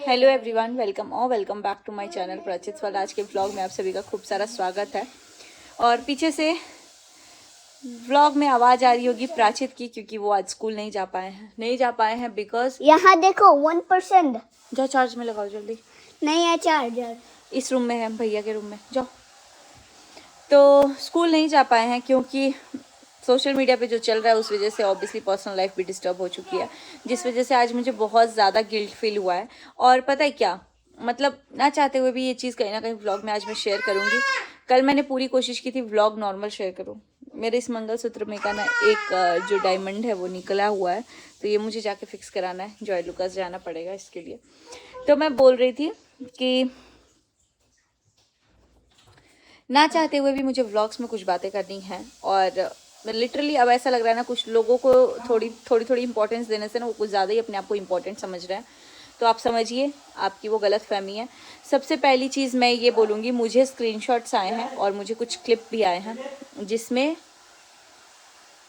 Hello everyone, welcome back to my channel Prachit वाला। आज के व्लॉग में आप सभी का खूब सारा स्वागत है। और पीछे से व्लॉग में आवाज़ आ रही होगी प्राचित की, क्योंकि वो आज स्कूल नहीं जा पाए हैं बिकॉज यहाँ देखो 1%। जाओ चार्ज में लगाओ जल्दी। नहीं है चार्जर। इस रूम में है, भैया के रूम में जाओ। तो स्कूल नहीं जा पाए हैं क्योंकि सोशल मीडिया पे जो चल रहा है उस वजह से ऑब्वियसली पर्सनल लाइफ भी डिस्टर्ब हो चुकी है, जिस वजह से आज मुझे बहुत ज़्यादा गिल्ट फील हुआ है। और पता है क्या, मतलब ना चाहते हुए भी ये चीज़ कहीं ना कहीं व्लॉग में आज मैं शेयर करूँगी। कल मैंने पूरी कोशिश की थी व्लॉग नॉर्मल शेयर करूँ। मेरे इस मंगलसूत्र में का ना एक जो डायमंड है वो निकला हुआ है, तो ये मुझे जाके फिक्स कराना है। जॉय लुकास जाना पड़ेगा इसके लिए। तो मैं बोल रही थी कि ना चाहते हुए भी मुझे व्लॉग्स में कुछ बातें करनी हैं। और लिटरली अब ऐसा लग रहा है ना, कुछ लोगों को थोड़ी इंपॉर्टेंस देने से ना वो कुछ ज़्यादा ही अपने आप को इम्पोर्टेंट समझ रहे हैं। तो आप समझिए, आपकी वो गलत फहमी है। सबसे पहली चीज़ मैं ये बोलूँगी, मुझे स्क्रीनशॉट्स आए हैं और मुझे कुछ क्लिप भी आए हैं जिसमें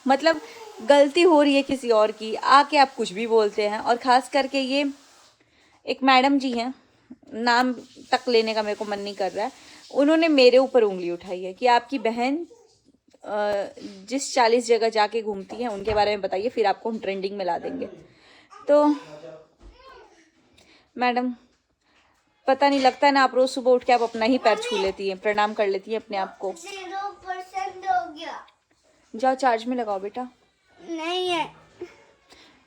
मतलब गलती हो रही है किसी और की, आके आप कुछ भी बोलते हैं। और ख़ास करके ये एक मैडम जी हैं, नाम तक लेने का मेरे को मन नहीं कर रहा है, उन्होंने मेरे ऊपर उंगली उठाई है कि आपकी बहन जिस 40 जगह जाके घूमती है उनके बारे में बताइए, फिर आपको हम ट्रेंडिंग में ला देंगे। तो मैडम, पता नहीं लगता है ना, आप रोज सुबह उठ के आप अपना ही पैर छू लेती हैं, प्रणाम कर लेती हैं अपने आप को। 0% हो गया। जाओ चार्ज में लगाओ बेटा। नहीं है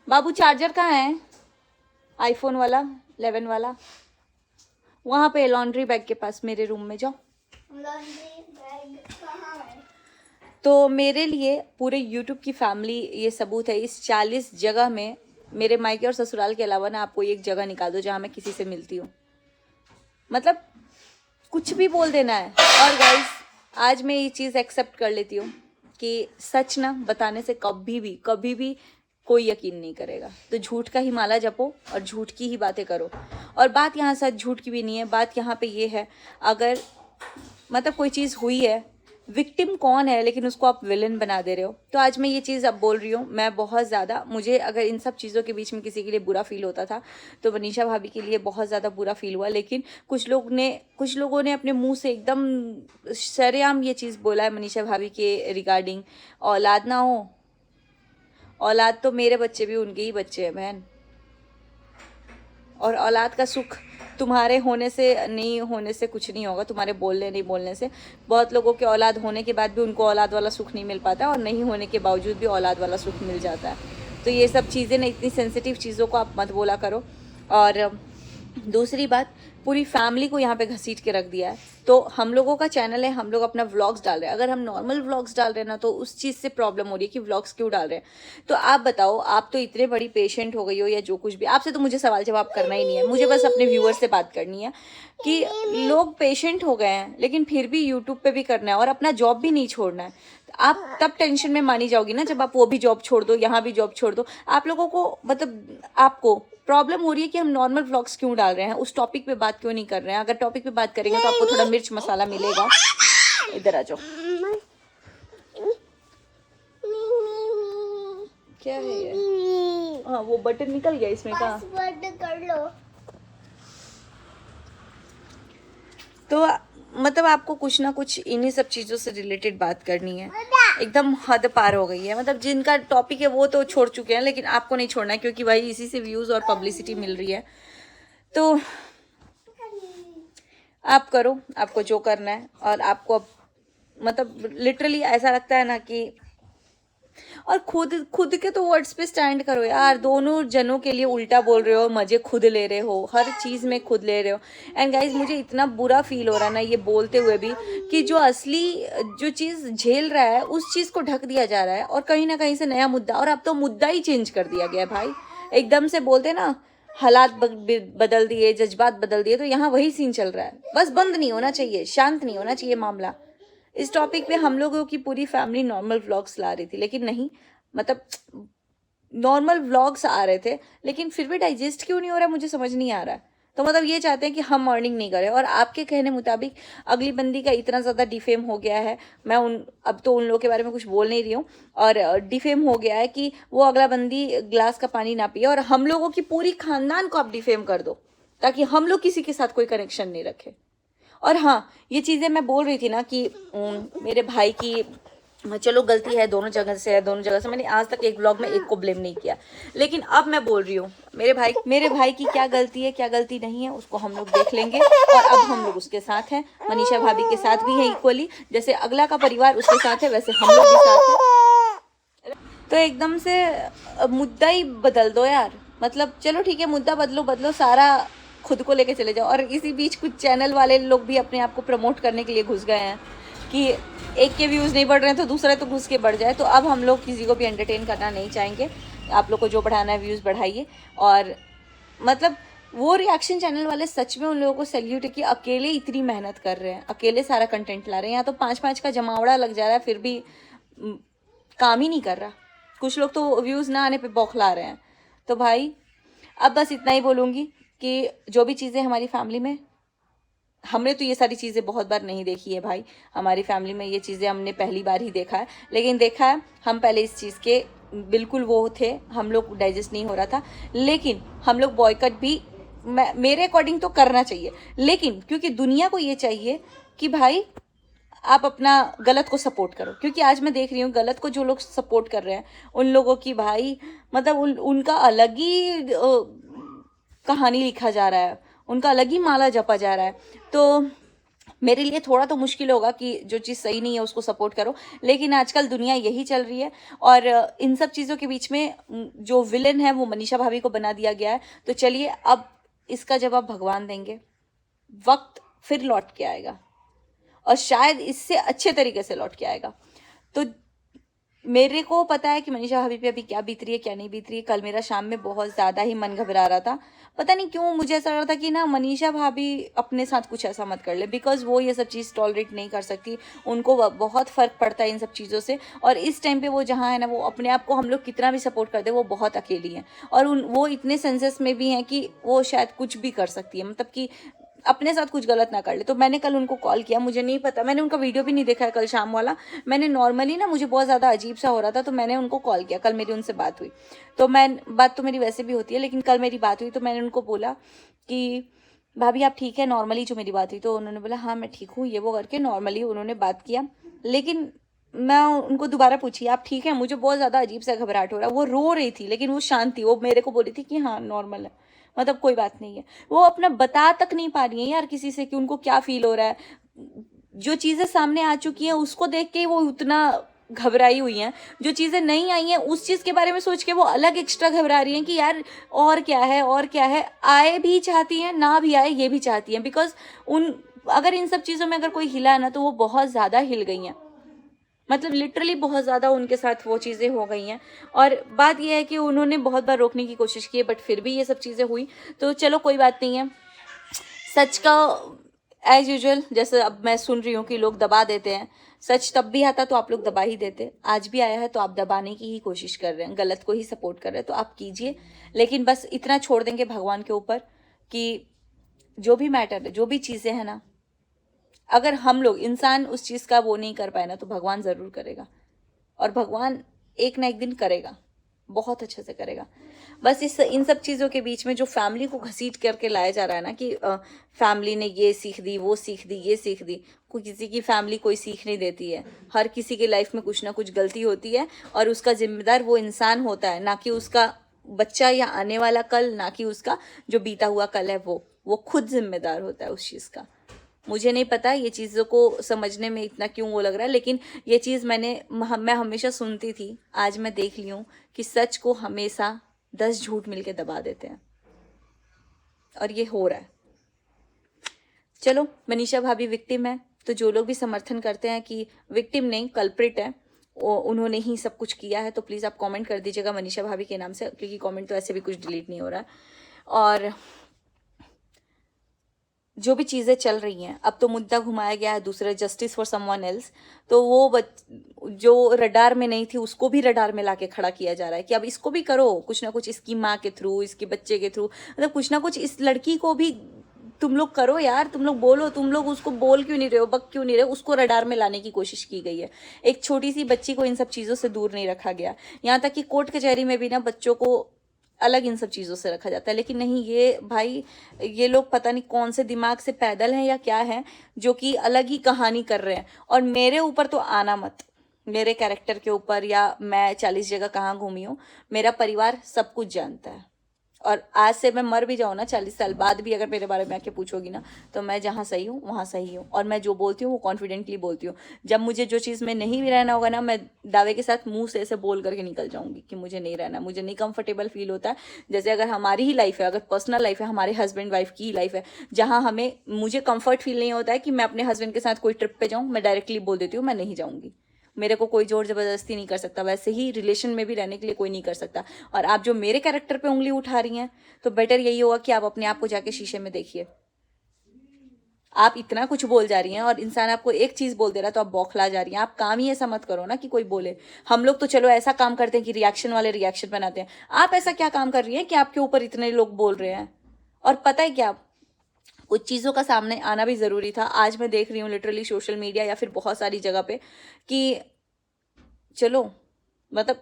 बाबू, चार्जर कहाँ है? आईफोन वाला 11 वाला वहाँ पे लॉन्ड्री बैग के पास, मेरे रूम में जाओ। लॉन्ड्री बैग कहाँ है? तो मेरे लिए पूरे यूट्यूब की फैमिली ये सबूत है। इस 40 जगह में मेरे मायके और ससुराल के अलावा ना आप कोई एक जगह निकाल दो जहाँ मैं किसी से मिलती हूँ। मतलब कुछ भी बोल देना है। और गाइस, आज मैं ये चीज़ एक्सेप्ट कर लेती हूँ कि सच ना बताने से कभी भी कोई यकीन नहीं करेगा। तो झूठ का ही माला जपो और झूठ की ही बातें करो। और बात यहाँ सच झूठ की भी नहीं है, बात यहाँ पे ये है, अगर मतलब कोई चीज़ हुई है, विक्टिम कौन है लेकिन उसको आप विलन बना दे रहे हो। तो आज मैं ये चीज़ अब बोल रही हूँ। मैं बहुत ज़्यादा, मुझे अगर इन सब चीज़ों के बीच में किसी के लिए बुरा फील होता था तो मनीषा भाभी के लिए बहुत ज़्यादा बुरा फील हुआ। लेकिन कुछ लोगों ने अपने मुंह से एकदम सरेआम ये चीज़ बोला है मनीषा भाभी के रिगार्डिंग, औलाद ना हो। औलाद तो मेरे बच्चे भी उनके ही बच्चे हैं बहन। और औलाद का सुख तुम्हारे होने से नहीं होने से कुछ नहीं होगा, तुम्हारे बोलने नहीं बोलने से। बहुत लोगों के औलाद होने के बाद भी उनको औलाद वाला सुख नहीं मिल पाता, और नहीं होने के बावजूद भी औलाद वाला सुख मिल जाता है। तो ये सब चीज़ें ना, इतनी सेंसिटिव चीज़ों को आप मत बोला करो। और दूसरी बात, पूरी फैमिली को यहाँ पे घसीट के रख दिया है। तो हम लोगों का चैनल है, हम लोग अपना व्लॉग्स डाल रहे हैं। अगर हम नॉर्मल व्लॉग्स डाल रहे हैं ना, तो उस चीज़ से प्रॉब्लम हो रही है कि व्लॉग्स क्यों डाल रहे हैं। तो आप बताओ, आप तो इतने बड़ी पेशेंट हो गई हो या जो कुछ भी, आपसे तो मुझे सवाल जवाब करना ही नहीं है। मुझे बस अपने व्यूअर से बात करनी है कि लोग पेशेंट हो गए हैं लेकिन फिर भी यूट्यूब पे भी करना है और अपना जॉब भी नहीं छोड़ना है। आप तब टेंशन में मानी जाओगी ना जब आप वो भी जॉब छोड़ दो, यहाँ भी जॉब छोड़ दो। आप लोगों को मतलब आपको प्रॉब्लम हो रही है कि हम नॉर्मल व्लॉग्स क्यों डाल रहे हैं, उस टॉपिक पे बात क्यों नहीं कर रहे हैं। अगर टॉपिक पे बात करेंगे तो आपको थोड़ा मिर्च मसाला मिलेगा। इधर आ जाओ। क्या है ये? हाँ, वो बटन निकल गया इसमें का। पासवर्ड कर लो। तो मतलब आपको कुछ ना कुछ इन्हीं सब चीज़ों से रिलेटेड बात करनी है। एकदम हद पार हो गई है। मतलब जिनका टॉपिक है वो तो छोड़ चुके हैं, लेकिन आपको नहीं छोड़ना है, क्योंकि भाई इसी से व्यूज़ और पब्लिसिटी मिल रही है। तो आप करो, आपको जो करना है। और आपको अब मतलब लिटरली ऐसा लगता है ना कि, और खुद के तो वर्ड्स पे स्टैंड करो यार। दोनों जनों के लिए उल्टा बोल रहे हो, मजे खुद ले रहे हो, हर चीज़ में खुद ले रहे हो। एंड गाइज, मुझे इतना बुरा फील हो रहा है ना ये बोलते हुए भी, कि जो असली जो चीज़ झेल रहा है उस चीज़ को ढक दिया जा रहा है, और कहीं ना कहीं से नया मुद्दा। और अब तो मुद्दा ही चेंज कर दिया गया है भाई। एकदम से बोलते ना, हालात बदल दिए, जज्बात बदल दिए। तो यहाँ वही सीन चल रहा है। बस बंद नहीं होना चाहिए, शांत नहीं होना चाहिए मामला। इस टॉपिक पे हम लोगों की पूरी फैमिली नॉर्मल व्लॉग्स ला रही थी, लेकिन नहीं, मतलब नॉर्मल व्लॉग्स आ रहे थे लेकिन फिर भी डाइजेस्ट क्यों नहीं हो रहा है, मुझे समझ नहीं आ रहा है। तो मतलब ये चाहते हैं कि हम अर्निंग नहीं करें। और आपके कहने मुताबिक अगली बंदी का इतना ज़्यादा डिफेम हो गया है, मैं अब तो उन लोगों के बारे में कुछ बोल नहीं रही हूँ, और डिफेम हो गया है कि वो अगला बंदी ग्लास का पानी ना पिए, और हम लोगों की पूरी खानदान को आप डिफेम कर दो। ताकि हम लोग किसी के साथ कोई कनेक्शन नहीं रखें। और हाँ, ये चीज़ें मैं बोल रही थी ना कि मेरे भाई की चलो गलती है, दोनों जगह से है, दोनों जगह से। मैंने आज तक एक ब्लॉग में एक को ब्लेम नहीं किया, लेकिन अब मैं बोल रही हूँ मेरे भाई की क्या गलती है क्या गलती नहीं है उसको हम लोग देख लेंगे। और अब हम लोग उसके साथ हैं, मनीषा भाभी के साथ भी हैं इक्वली। जैसे अगला का परिवार उसके साथ है वैसे हम लोग भी साथ हैं। तो एकदम से मुद्दा ही बदल दो यार। मतलब चलो ठीक है, मुद्दा बदलो, सारा खुद को लेके चले जाओ। और इसी बीच कुछ चैनल वाले लोग भी अपने आप को प्रमोट करने के लिए घुस गए हैं कि एक के व्यूज़ नहीं बढ़ रहे हैं तो दूसरा तो घुस के बढ़ जाए। तो अब हम लोग किसी को भी एंटरटेन करना नहीं चाहेंगे। आप लोग को जो बढ़ाना है व्यूज़ बढ़ाइए। और मतलब वो रिएक्शन चैनल वाले सच में उन लोगों को सैल्यूट है कि अकेले इतनी मेहनत कर रहे हैं, अकेले सारा कंटेंट ला रहे हैं। यहाँ तो 5-5 का जमावड़ा लग जा रहा है, फिर भी काम ही नहीं कर रहा। कुछ लोग तो व्यूज़ ना आने पे बौखला रहे हैं। तो भाई अब बस इतना ही बोलूँगी कि जो भी चीज़ें हमारी फैमिली में, हमने तो ये सारी चीज़ें बहुत बार नहीं देखी है भाई। हमारी फैमिली में ये चीज़ें हमने पहली बार ही देखा है, लेकिन देखा है हम पहले इस चीज़ के बिल्कुल वो थे, हम लोग डाइजेस्ट नहीं हो रहा था। लेकिन हम लोग बॉयकट भी मेरे अकॉर्डिंग तो करना चाहिए, लेकिन क्योंकि दुनिया को ये चाहिए कि भाई आप अपना गलत को सपोर्ट करो। क्योंकि आज मैं देख रही हूँ गलत को जो लोग सपोर्ट कर रहे हैं उन लोगों की भाई मतलब उनका अलग ही कहानी लिखा जा रहा है, उनका अलग ही माला जपा जा रहा है। तो मेरे लिए थोड़ा तो मुश्किल होगा कि जो चीज़ सही नहीं है उसको सपोर्ट करो, लेकिन आजकल दुनिया यही चल रही है। और इन सब चीज़ों के बीच में जो विलन है वो मनीषा भाभी को बना दिया गया है। तो चलिए अब इसका जवाब भगवान देंगे, वक्त फिर लौट के आएगा और शायद इससे अच्छे तरीके से लौट के आएगा। तो मेरे को पता है कि मनीषा भाभी पे अभी क्या बीत रही है क्या नहीं बीत रही है। कल मेरा शाम में बहुत ज़्यादा ही मन घबरा रहा था, पता नहीं क्यों मुझे ऐसा लग रहा था कि ना मनीषा भाभी अपने साथ कुछ ऐसा मत कर ले, बिकॉज वो ये सब चीज़ टॉलरेट नहीं कर सकती। उनको बहुत फ़र्क पड़ता है इन सब चीज़ों से। और इस टाइम पे वो जहाँ है ना, वो अपने आप को हम लोग कितना भी सपोर्ट करते हैं वो बहुत अकेली हैं। और वो इतने सेंसेस में भी हैं कि वो शायद कुछ भी कर सकती है, मतलब कि अपने साथ कुछ गलत ना कर ले। तो मैंने कल उनको कॉल किया, मुझे नहीं पता, मैंने उनका वीडियो भी नहीं देखा है कल शाम वाला। मैंने नॉर्मली ना, मुझे बहुत ज़्यादा अजीब सा हो रहा था तो मैंने उनको कॉल किया। कल मेरी उनसे बात हुई, तो बात तो मेरी वैसे भी होती है, लेकिन कल मेरी बात हुई तो मैंने उनको बोला कि भाभी आप ठीक है, नॉर्मली जो मेरी बात हुई। तो उन्होंने बोला हाँ मैं ठीक हूँ, ये वो करके नॉर्मली उन्होंने बात किया। लेकिन मैं उनको दोबारा पूछी आप ठीक है, मुझे बहुत ज़्यादा अजीब सा घबराहट हो रहा है। वो रो रही थी लेकिन वो शांत थी, वो मेरे को बोली थी कि हाँ नॉर्मल है, मतलब कोई बात नहीं है। वो अपना बता तक नहीं पा रही है यार किसी से कि उनको क्या फील हो रहा है। जो चीज़ें सामने आ चुकी हैं उसको देख के वो उतना घबराई हुई हैं, जो चीज़ें नहीं आई हैं उस चीज़ के बारे में सोच के वो अलग एक्स्ट्रा घबरा रही हैं कि यार और क्या है और क्या है। आए भी चाहती हैं, ना भी आए ये भी चाहती हैं, बिकॉज अगर इन सब चीज़ों में अगर कोई हिला ना तो वो बहुत ज़्यादा हिल गई हैं, मतलब लिटरली बहुत ज़्यादा उनके साथ वो चीज़ें हो गई हैं। और बात यह है कि उन्होंने बहुत बार रोकने की कोशिश की है बट फिर भी ये सब चीज़ें हुई। तो चलो कोई बात नहीं है। सच का एज यूजुअल, जैसे अब मैं सुन रही हूँ कि लोग दबा देते हैं, सच तब भी आता तो आप लोग दबा ही देते। आज भी आया है तो आप दबाने की ही कोशिश कर रहे हैं, गलत को ही सपोर्ट कर रहे हैं, तो आप कीजिए। लेकिन बस इतना छोड़ देंगे भगवान के ऊपर कि जो भी मैटर है, जो भी चीज़ें हैं ना, अगर हम लोग इंसान उस चीज़ का वो नहीं कर पाए ना तो भगवान ज़रूर करेगा। और भगवान एक ना एक दिन करेगा, बहुत अच्छे से करेगा। बस इन सब चीज़ों के बीच में जो फैमिली को घसीट करके लाया जा रहा है ना कि फैमिली ने ये सीख दी, वो सीख दी, ये सीख दी, कोई किसी की फैमिली कोई सीख नहीं देती है। हर किसी की लाइफ में कुछ ना कुछ गलती होती है और उसका जिम्मेदार वो इंसान होता है, ना कि उसका बच्चा या आने वाला कल, ना कि उसका जो बीता हुआ कल है वो खुद जिम्मेदार होता है उस चीज़ का। मुझे नहीं पता ये चीज़ों को समझने में इतना क्यों वो लग रहा है, लेकिन ये चीज़ मैं हमेशा सुनती थी। आज मैं देख ली हूँ कि सच को हमेशा 10 झूठ मिलके दबा देते हैं और ये हो रहा है। चलो, मनीषा भाभी विक्टिम है तो जो लोग भी समर्थन करते हैं कि विक्टिम नहीं कल्प्रिट है, उन्होंने ही सब कुछ किया है, तो प्लीज़ आप कमेंट कर दीजिएगा मनीषा भाभी के नाम से, क्योंकि कमेंट तो ऐसे भी कुछ डिलीट नहीं हो रहा है। और जो भी चीज़ें चल रही हैं, अब तो मुद्दा घुमाया गया है दूसरे, जस्टिस फॉर समवन एल्स। तो वो जो रडार में नहीं थी उसको भी रडार में लाके खड़ा किया जा रहा है कि अब इसको भी करो कुछ ना कुछ, इसकी माँ के थ्रू, इसके बच्चे के थ्रू, मतलब कुछ ना कुछ इस लड़की को भी तुम लोग करो यार, तुम लोग बोलो, तुम लोग उसको बोल क्यों नहीं रहे हो, बक क्यों नहीं रहे हो। उसको रडार में लाने की कोशिश की गई है। एक छोटी सी बच्ची को इन सब चीज़ों से दूर नहीं रखा गया। यहाँ तक कि कोर्ट कचहरी में भी ना बच्चों को अलग इन सब चीज़ों से रखा जाता है। लेकिन नहीं, ये भाई, ये लोग पता नहीं कौन से दिमाग से पैदल हैं या क्या है, जो कि अलग ही कहानी कर रहे हैं। और मेरे ऊपर तो आना मत, मेरे कैरेक्टर के ऊपर, या मैं 40 जगह कहाँ घूमी हूँ, मेरा परिवार सब कुछ जानता है। और आज से मैं मर भी जाऊँ ना, 40 साल बाद भी अगर मेरे बारे में आके पूछोगी ना, तो मैं जहाँ सही हूँ वहाँ सही हूँ। और मैं जो बोलती हूँ वो कॉन्फिडेंटली बोलती हूँ। जब मुझे जो चीज़ में नहीं भी रहना होगा ना, मैं दावे के साथ मुंह से ऐसे बोल करके निकल जाऊंगी कि मुझे नहीं रहना, मुझे नहीं कंफर्टेबल फील होता है। जैसे अगर हमारी ही लाइफ है, अगर पर्सनल लाइफ है, हमारे हस्बैंड वाइफ की ही लाइफ है, जहाँ मुझे कंफर्ट फील नहीं होता है कि मैं अपने हस्बैंड के साथ कोई ट्रिप पे जाऊँ, मैं डायरेक्टली बोल देती हूँ मैं नहीं जाऊँगी। मेरे को कोई जोर जबरदस्ती नहीं कर सकता, वैसे ही रिलेशन में भी रहने के लिए कोई नहीं कर सकता। और आप जो मेरे कैरेक्टर पे उंगली उठा रही हैं, तो बेटर यही होगा कि आप अपने आप को जाके शीशे में देखिए। आप इतना कुछ बोल जा रही हैं और इंसान आपको एक चीज बोल दे रहा है तो आप बौखला जा रही हैं। आप काम ही ऐसा मत करो ना कि कोई बोले। हम लोग तो चलो ऐसा काम करते हैं कि रिएक्शन वाले रिएक्शन बनाते हैं, आप ऐसा क्या काम कर रही हैं कि आपके ऊपर इतने लोग बोल रहे हैं। और पता है क्या, कुछ चीज़ों का सामने आना भी ज़रूरी था। आज मैं देख रही हूँ लिटरली सोशल मीडिया या फिर बहुत सारी जगह पे कि चलो, मतलब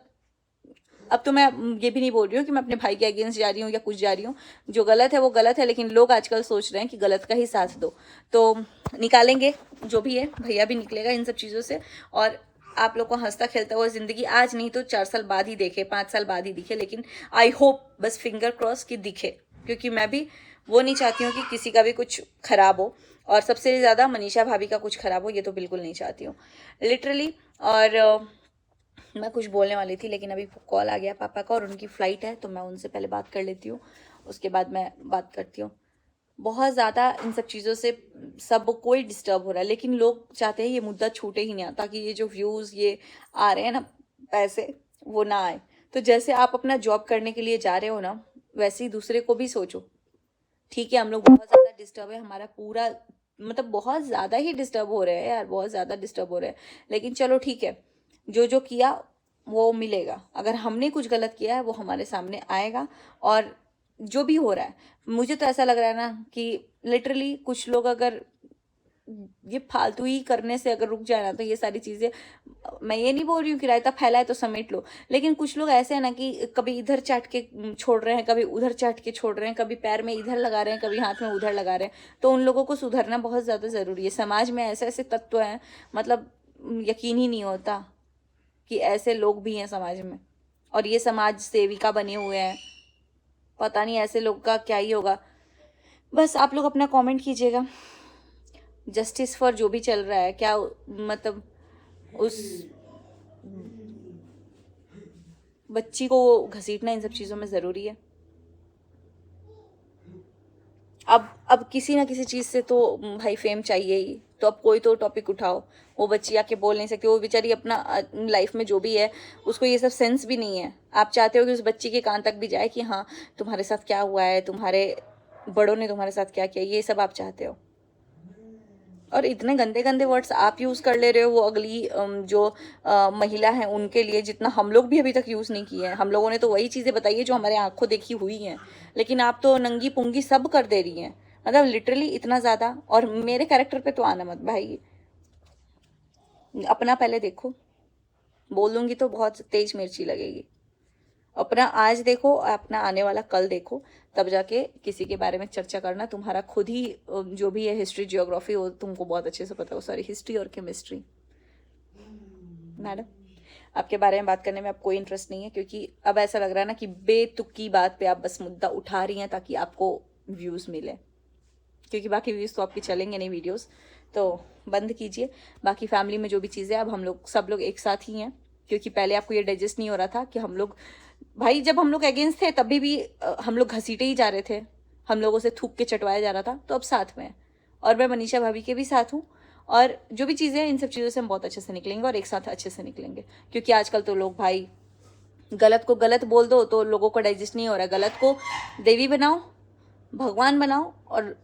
अब तो मैं ये भी नहीं बोल रही हूँ कि मैं अपने भाई के अगेंस्ट जा रही हूँ या कुछ जा रही हूँ। जो गलत है वो गलत है, लेकिन लोग आजकल सोच रहे हैं कि गलत का ही साथ दो। तो निकालेंगे जो भी है, भैया भी निकलेगा इन सब चीज़ों से। और आप लोग को हंसता खेलता हुआ ज़िंदगी आज नहीं तो 4 साल बाद ही देखे, 5 साल बाद ही दिखे। लेकिन आई होप, बस फिंगर क्रॉस कि दिखे, क्योंकि मैं भी वो नहीं चाहती हूँ कि किसी का भी कुछ खराब हो। और सबसे ज़्यादा मनीषा भाभी का कुछ खराब हो, ये तो बिल्कुल नहीं चाहती हूँ लिटरली। और मैं कुछ बोलने वाली थी लेकिन अभी कॉल आ गया पापा का और उनकी फ़्लाइट है, तो मैं उनसे पहले बात कर लेती हूँ, उसके बाद मैं बात करती हूँ। बहुत ज़्यादा इन सब चीज़ों से सब कोई डिस्टर्ब हो रहा है, लेकिन लोग चाहते हैं ये मुद्दा छूटे ही नहीं, ताकि ये जो व्यूज़ ये आ रहे हैं ना, पैसे, वो ना आए। तो जैसे आप अपना जॉब करने के लिए जा रहे हो ना, वैसे ही दूसरे को भी सोचो। ठीक है, हम लोग बहुत ज़्यादा डिस्टर्ब है, हमारा पूरा मतलब बहुत ज़्यादा ही डिस्टर्ब हो रहे हैं यार, बहुत ज़्यादा डिस्टर्ब हो रहे हैं। लेकिन चलो ठीक है, जो जो किया वो मिलेगा। अगर हमने कुछ गलत किया है वो हमारे सामने आएगा। और जो भी हो रहा है, मुझे तो ऐसा लग रहा है ना कि लिटरली कुछ लोग अगर ये फालतू ही करने से अगर रुक जाए ना, तो ये सारी चीज़ें, मैं ये नहीं बोल रही हूँ कि रायता फैलाए तो समेट लो, लेकिन कुछ लोग ऐसे हैं ना कि कभी इधर चाट के छोड़ रहे हैं, कभी उधर चाट के छोड़ रहे हैं, कभी पैर में इधर लगा रहे हैं, कभी हाथ में उधर लगा रहे हैं। तो उन लोगों को सुधरना बहुत ज़्यादा ज़रूरी है। समाज में ऐसे ऐसे तत्व हैं, मतलब यकीन ही नहीं होता कि ऐसे लोग भी हैं समाज में। और ये समाज सेविका बने हुए हैं, पता नहीं ऐसे लोग का क्या ही होगा। बस आप लोग अपना कमेंट कीजिएगा, जस्टिस फॉर जो भी चल रहा है, क्या मतलब उस बच्ची को घसीटना इन सब चीज़ों में ज़रूरी है। अब किसी ना किसी चीज़ से तो भाई फेम चाहिए ही, तो अब कोई तो टॉपिक उठाओ। वो बच्ची आके बोल नहीं सकती, वो बेचारी अपना लाइफ में जो भी है उसको ये सब सेंस भी नहीं है। आप चाहते हो कि उस बच्ची के कान तक भी जाए कि हाँ तुम्हारे साथ क्या हुआ है, तुम्हारे बड़ों ने तुम्हारे साथ क्या किया, ये सब आप चाहते हो। और इतने गंदे गंदे वर्ड्स आप यूज़ कर ले रहे हो वो अगली जो महिला है उनके लिए, जितना हम लोग भी अभी तक यूज़ नहीं किए हैं। हम लोगों ने तो वही चीज़ें बताई है जो हमारे आंखों देखी हुई हैं, लेकिन आप तो नंगी पुंगी सब कर दे रही हैं, मतलब लिटरली इतना ज़्यादा। और मेरे कैरेक्टर पे तो आना मत भाई, अपना पहले देखो। बोल दूंगी तो बहुत तेज मिर्ची लगेगी। अपना आज देखो, अपना आने वाला कल देखो, तब जाके किसी के बारे में चर्चा करना। तुम्हारा खुद ही जो भी है हिस्ट्री जियोग्राफी, वो तुमको बहुत अच्छे से पता हो। सॉरी, हिस्ट्री और केमिस्ट्री। मैडम, आपके बारे में बात करने में अब कोई इंटरेस्ट नहीं है, क्योंकि अब ऐसा लग रहा है ना कि बेतुकी बात पे आप बस मुद्दा उठा रही हैं ताकि आपको व्यूज़ मिले, क्योंकि बाकी व्यूज़ तो आपके चलेंगे नहीं वीडियोस, तो बंद कीजिए। बाकी फैमिली में जो भी चीज़ें, अब हम लोग सब लोग एक साथ ही हैं, क्योंकि पहले आपको ये डाइजेस्ट नहीं हो रहा था कि हम लोग, भाई जब हम लोग अगेंस्ट थे तभी भी हम लोग घसीटे ही जा रहे थे, हम लोगों से थूक के चटवाया जा रहा था। तो अब साथ में है, और मैं मनीषा भाभी के भी साथ हूँ। और जो भी चीज़ें हैं, इन सब चीज़ों से हम बहुत अच्छे से निकलेंगे और एक साथ अच्छे से निकलेंगे। क्योंकि आजकल तो लोग भाई गलत को गलत बोल दो तो लोगों को डाइजेस्ट नहीं हो रहा है। गलत को देवी बनाओ, भगवान बनाओ, और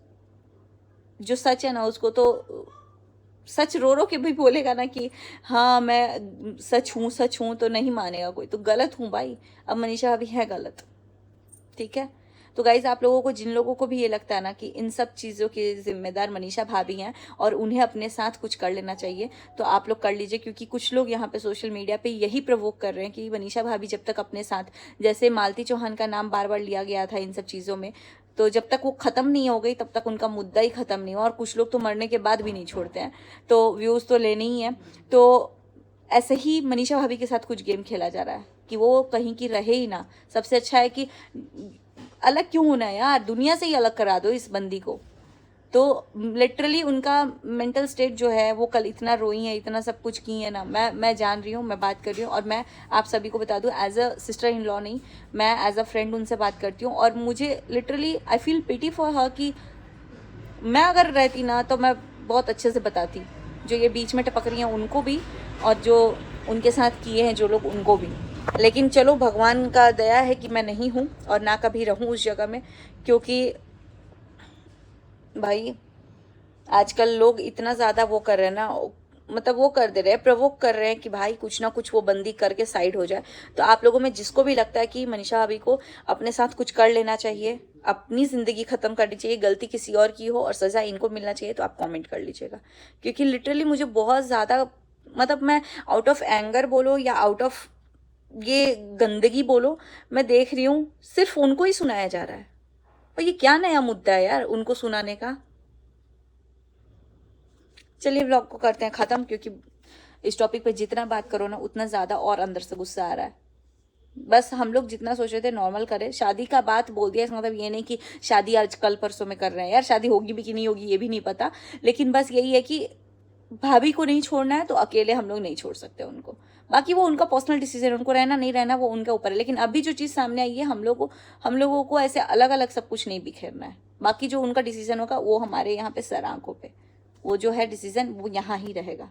जो सच है ना उसको तो सच रो रो के भी बोलेगा ना कि हाँ मैं सच हूँ, तो नहीं मानेगा कोई। तो गलत हूँ भाई, अब मनीषा अभी है गलत, ठीक है। तो गाइज आप लोगों को, जिन लोगों को भी ये लगता है ना कि इन सब चीज़ों की जिम्मेदार मनीषा भाभी हैं और उन्हें अपने साथ कुछ कर लेना चाहिए, तो आप लोग कर लीजिए। क्योंकि कुछ लोग यहाँ पे सोशल मीडिया पे यही प्रवोक कर रहे हैं कि मनीषा भाभी जब तक अपने साथ, जैसे मालती चौहान का नाम बार बार लिया गया था इन सब चीज़ों में, तो जब तक वो ख़त्म नहीं हो गई तब तक उनका मुद्दा ही ख़त्म नहीं हुआ। और कुछ लोग तो मरने के बाद भी नहीं छोड़ते हैं, तो व्यूज़ तो लेने ही हैं। तो ऐसे ही मनीषा भाभी के साथ कुछ गेम खेला जा रहा है कि वो कहीं की रहे ही ना। सबसे अच्छा है कि अलग क्यों होना है यार, दुनिया से ही अलग करा दो इस बंदी को। तो लिटरली उनका मेंटल स्टेट जो है, वो कल इतना रोई है, इतना सब कुछ की है ना, मैं जान रही हूँ, मैं बात कर रही हूँ। और मैं आप सभी को बता दूँ, as a sister in law नहीं, मैं एज अ फ्रेंड उनसे बात करती हूँ। और मुझे literally I feel pity for her कि मैं अगर रहती ना तो मैं बहुत अच्छे से बताती, जो ये बीच में टपक रही हैं उनको भी, और जो उनके साथ किए हैं जो लोग उनको भी। लेकिन चलो, भगवान का दया है कि मैं नहीं हूँ और ना कभी रहूँ उस जगह में। क्योंकि भाई आजकल लोग इतना ज़्यादा वो कर रहे हैं ना, मतलब वो कर दे रहे हैं, प्रवोक कर रहे हैं कि भाई कुछ ना कुछ वो बंदी करके साइड हो जाए। तो आप लोगों में जिसको भी लगता है कि मनीषा भाभी को अपने साथ कुछ कर लेना चाहिए, अपनी ज़िंदगी ख़त्म करनी चाहिए, गलती किसी और की हो और सज़ा इनको मिलना चाहिए, तो आप कमेंट कर लीजिएगा। क्योंकि लिटरली मुझे बहुत ज़्यादा, मतलब मैं आउट ऑफ एंगर बोलो या आउट ऑफ ये गंदगी बोलो, मैं देख रही हूँ सिर्फ उनको ही सुनाया जा रहा है। और ये क्या नया मुद्दा है यार उनको सुनाने का। चलिए व्लॉग को करते हैं ख़त्म, क्योंकि इस टॉपिक पे जितना बात करो ना उतना ज़्यादा और अंदर से गुस्सा आ रहा है। बस हम लोग जितना सोच रहे थे नॉर्मल करें, शादी का बात बोल दिया, इसका मतलब ये नहीं कि शादी आज कल परसों में कर रहे हैं। यार शादी होगी भी कि नहीं होगी ये भी नहीं पता, लेकिन बस यही है कि भाभी को नहीं छोड़ना है तो अकेले हम लोग नहीं छोड़ सकते उनको। बाकी वो उनका पर्सनल डिसीजन है, उनको रहना नहीं रहना वो उनके ऊपर है। लेकिन अभी जो चीज़ सामने आई है, हम लोगों को ऐसे अलग अलग सब कुछ नहीं बिखेरना है। बाकी जो उनका डिसीजन होगा वो हमारे यहाँ पे सर आंखों पे, वो जो है डिसीजन वो यहाँ ही रहेगा।